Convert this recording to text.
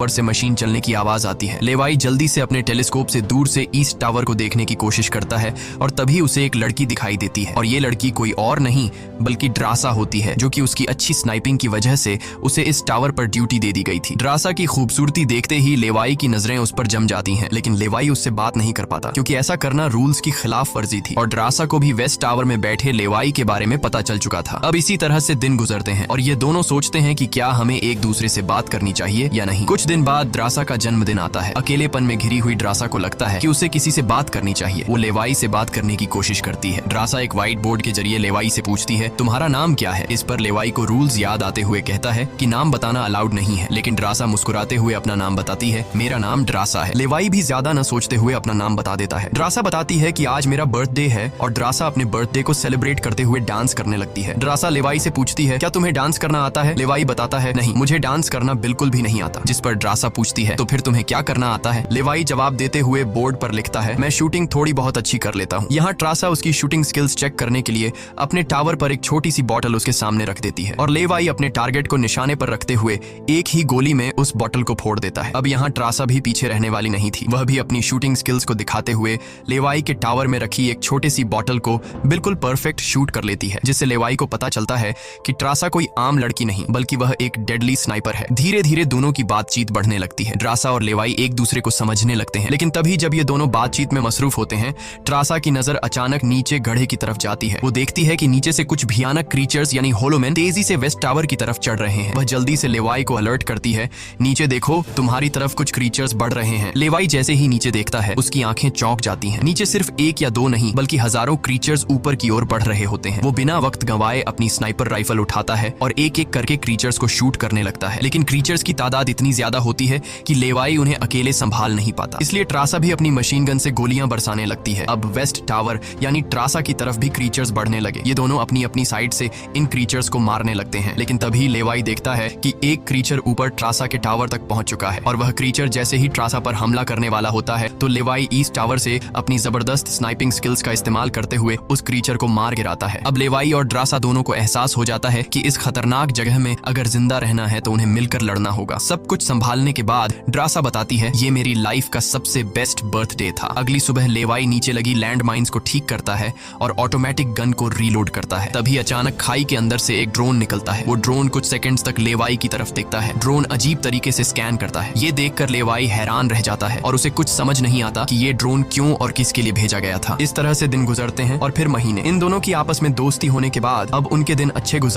ऊपर से मशीन चलने की आवाज आती है। लेवाई जल्दी से अपने टेलीस्कोप से दूर से ईस्ट टावर को देखने की कोशिश करता है और तभी उसे एक लड़की दिखाई देती है और ये लड़की कोई और नहीं बल्कि ड्रासा होती है, जो कि उसकी अच्छी स्नाइपिंग की वजह से उसे इस टावर पर ड्यूटी दे दी गई थी। ड्रासा की खूबसूरती देखते ही लेवाई की नजरें उस पर जम जाती हैं, लेकिन लेवाई उससे बात नहीं कर पाता क्योंकि ऐसा करना रूल्स की खिलाफ वर्जी थी और ड्रासा को भी वेस्ट टावर में बैठे लेवाई के बारे में पता चल चुका था। अब इसी तरह से दिन गुजरते हैं और ये दोनों सोचते हैं कि क्या हमें एक दूसरे से बात करनी चाहिए या नहीं। कुछ दिन बाद ड्रासा का जन्मदिन आता है। अकेलेपन में घिरी हुई ड्रासा को लगता है कि उसे किसी से बात करनी चाहिए। वो लेवाई से बात करने की कोशिश करती है। ड्रासा एक व्हाइट बोर्ड के जरिए लेवाई से पूछती है, तुम्हारा नाम क्या है? इस पर लेवाई को रूल्स याद आते हुए कहता है कि नाम बताना अलाउड नहीं है, लेकिन ड्रासा मुस्कुराते हुए अपना नाम बताती है, मेरा नाम ड्रासा है। लेवाई भी ज्यादा न सोचते हुए अपना नाम बता देता है। ड्रासा बताती है कि आज मेरा बर्थडे है और ड्रासा अपने बर्थडे को सेलिब्रेट करते हुए डांस करने लगती है। ड्रासा लेवाई से पूछती है, क्या तुम्हें डांस करना आता है? लेवाई बताता है, नहीं, मुझे डांस करना बिल्कुल भी नहीं आता। जिस पर ड्रासा पूछती है, तो फिर तुम्हें क्या करना आता है? लेवाई जवाब देते हुए बोर्ड पर लिखता है, मैं शूटिंग थोड़ी बहुत अच्छी कर लेता हूँ। यहाँ ड्रासा उसकी शूटिंग स्किल्स चेक करने के लिए अपने टावर पर एक छोटी सी बॉटल उसके सामने रख देती है और लेवाई अपने टारगेट को निशाने पर रखते हुए एक ही गोली में उस बॉटल को फोड़ देता है। अब यहाँ ड्रासा भी पीछे रहने वाली नहीं थी। वह भी अपनी शूटिंग स्किल्स को दिखाते हुए लेवाई के टावर में रखी एक छोटी सी बॉटल को बिल्कुल परफेक्ट शूट कर लेती है, जिससे लेवाई को पता चलता है कि ड्रासा कोई आम लड़की नहीं बल्कि वह एक डेडली स्नाइपर है। धीरे धीरे दोनों की बातचीत बढ़ने लगती है। ड्रासा और लेवाई एक दूसरे को समझने लगते हैं, लेकिन तभी जब ये दोनों बातचीत में मसरूफ होते हैं, ड्रासा की नजर अचानक नीचे गड्ढे की तरफ जाती है। वो देखती है कि नीचे से कुछ भयानक क्रीचर्स यानी होलोमैन तेजी से वेस्ट टावर की तरफ चढ़ रहे हैं। वह जल्दी से लेवाई को अलर्ट करती है, नीचे देखो, तुम्हारी तरफ कुछ क्रीचर्स बढ़ रहे हैं। लेवाई जैसे ही नीचे देखता है, उसकी आंखें चौंक जाती हैं। नीचे सिर्फ एक या दो नहीं बल्कि हजारों क्रीचर्स ऊपर की ओर बढ़ रहे होते हैं। वो बिना वक्त गंवाए अपनी स्नाइपर राइफल उठाता है और एक एक करके क्रीचर्स को शूट करने लगता है, लेकिन क्रीचर्स की तादाद इतनी ज्यादा होती है कि लेवाई उन्हें अकेले संभाल नहीं पाता। इसलिए ड्रासा भी अपनी मशीन गन से गोलियां बरसाने लगती है। अब वेस्ट टावर यानी ड्रासा की तरफ भी क्रीचर्स बढ़ने लगे। ये दोनों अपनी अपनी साइड से इन क्रीचर्स को मारने लगते हैं, लेकिन तभी लेवाई देखता है कि एक क्रीचर ऊपर ड्रासा के टावर तक पहुंच चुका है और वह क्रीचर जैसे ही ड्रासा पर हमला करने वाला होता है तो लेवाई ईस्ट टावर से अपनी जबरदस्त स्नाइपिंग स्किल्स का इस्तेमाल करते हुए उस क्रीचर को मार गिराता है। अब लेवाई और ड्रासा दोनों को एहसास हो जाता है कि इस खतरनाक जगह में अगर जिंदा रहना है तो उन्हें मिलकर लड़ना होगा। सब कुछ संभालने के बाद ड्रासा बताती है, ये मेरी लाइफ का सबसे बेस्ट बर्थडे था। अगली सुबह लेवाई नीचे लगी लैंड माइंस को ठीक करता है और ऑटोमेटिक गन को रीलोड करता है। तभी अचानक खाई के अंदर से एक ड्रोन निकलता है। वो ड्रोन कुछ सेकंड्स तक लेवाई की तरफ देखता है। ड्रोन अजीब तरीके से स्कैन करता है। ये देखकर लेवाई हैरान रह जाता है और उसे कुछ समझ नहीं आता कि ये ड्रोन क्यों और किसके लिए भेजा गया था। इस तरह से दिन गुजरते हैं और फिर महीने। इन दोनों की आपस में दोस्ती होने के बाद अब उनके दिन अच्छे गुजर